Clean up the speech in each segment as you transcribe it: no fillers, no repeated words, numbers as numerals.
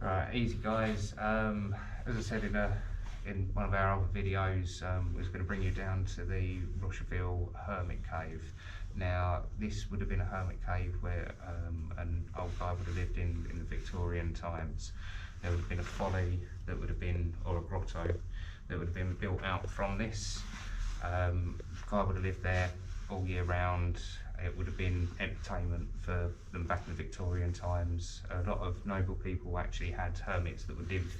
Right, easy guys. As I said in one of our other videos, was going to bring you down to the Rosherville Hermit Cave. Now, this would have been a hermit cave where an old guy would have lived in the Victorian times. There would have been a folly that would have been, or a grotto, that would have been built out from this. The guy would have lived there all year round. It would have been entertainment for them back in the Victorian times. A lot of noble people actually had hermits that would live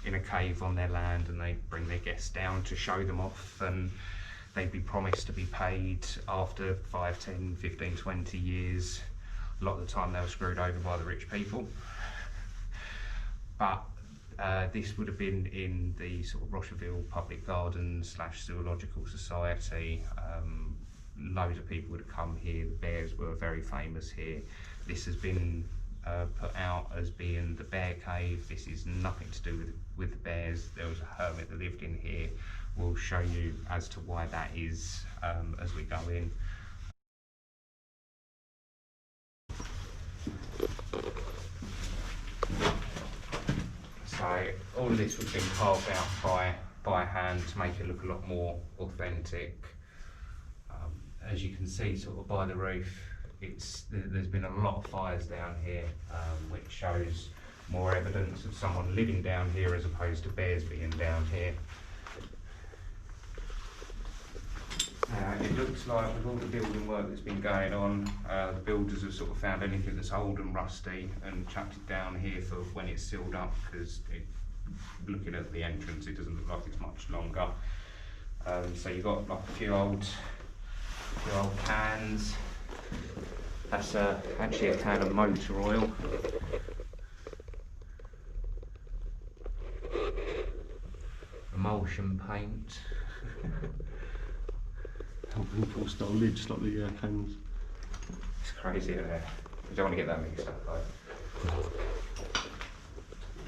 in a cave on their land, and they'd bring their guests down to show them off, and they'd be promised to be paid after 5, 10, 15, 20 years. A lot of the time they were screwed over by the rich people. But this would have been in the sort of Rosherville Public Gardens / Zoological Society. Loads of people would have come here. The bears were very famous here. This has been put out as being the bear cave. This is nothing to do with the bears. There was a hermit that lived in here. We'll show you as to why that is as we go in. So all of this would have been carved out by hand to make it look a lot more authentic. As you can see, sort of by the roof, there's been a lot of fires down here, which shows more evidence of someone living down here as opposed to bears being down here. It looks like with all the building work that's been going on, the builders have sort of found anything that's old and rusty and chucked it down here for when it's sealed up, because looking at the entrance, it doesn't look like it's much longer. So you've got like a few old cans. That's actually a can of motor oil. Emulsion paint. Full style lids like the cans. It's crazy, isn't it? You don't want to get that mixed up though.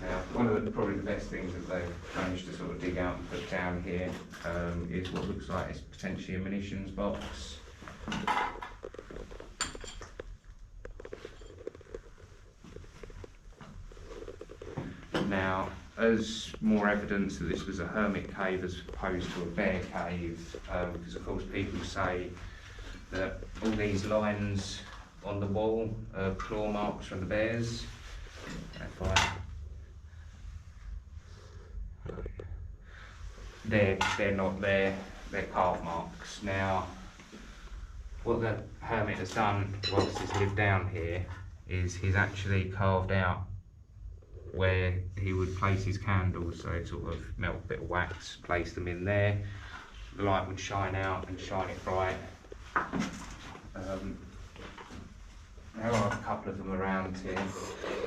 Now, one of probably the best things that they've managed to sort of dig out and put down here is what looks like it's potentially a munitions box. Now, as more evidence that this was a hermit cave as opposed to a bear cave, because of course people say that all these lines on the wall are claw marks from the bears. They're not there, they're carve marks. Now, what the hermit has done whilst he's lived down here is he's actually carved out where he would place his candles. So he'd sort of melt a bit of wax, place them in there, the light would shine out and shine it bright. There are a couple of them around here,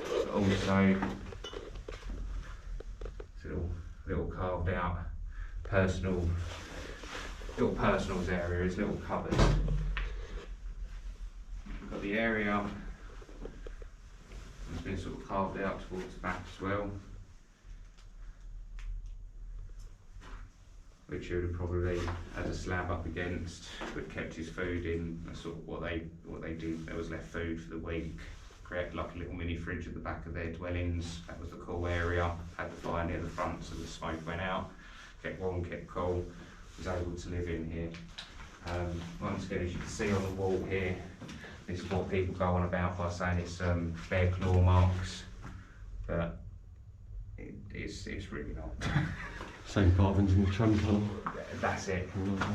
but also little carved out little personals areas, little cupboards. We've got the area that's been sort of carved out towards the back as well, which he would have probably had a slab up against, but kept his food in. That's sort of what they did. There was left food for the week. Create like a little mini fridge at the back of their dwellings. That was the cool area. Had the fire near the front so the smoke went out. Kept warm, kept cool. Was able to live in here. Once again, as you can see on the wall here, this is what people go on about by saying it's bear claw marks, but it's really not. Same carvings in the tram tunnel. That's it.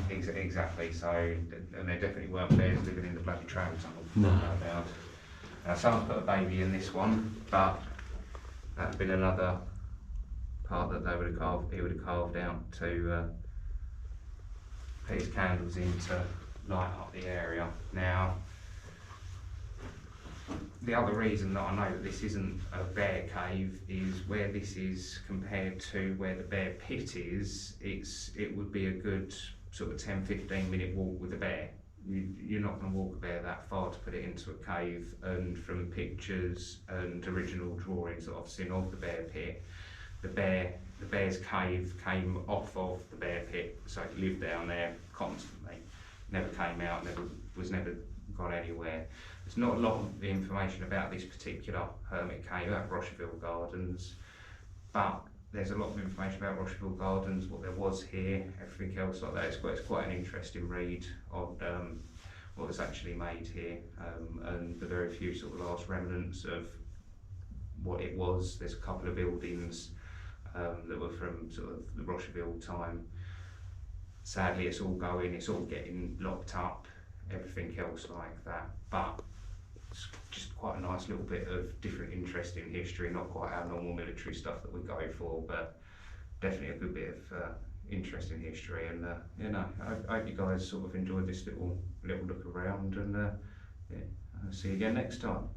Exactly. So, and there definitely weren't bears living in the bloody tram tunnel. No. Now, someone put a baby in this one, but that's been another part that they would have carved. He would have carved out to put his candles in to light up the area. Now, the other reason that I know that this isn't a bear cave is where this is compared to where the bear pit is. It would be a good sort of 10-15 minute walk with a bear. You're not going to walk a bear that far to put it into a cave, and from pictures and original drawings that I've seen of the bear pit, the bear's cave came off of the bear pit, so it lived down there constantly. Never came out, was never gone anywhere. There's not a lot of information about this particular Hermit Cave at Rosherville Gardens, but there's a lot of information about Rosherville Gardens, what there was here, everything else like that. It's quite an interesting read on what was actually made here, and the very few sort of last remnants of what it was. There's a couple of buildings that were from sort of the Rosherville time. Sadly, it's all getting locked up, everything else like that. But it's just quite a nice little bit of different, interesting history. Not quite our normal military stuff that we go for, but definitely a good bit of interesting history. And you know, I hope you guys sort of enjoyed this little look around. And yeah, I'll see you again next time.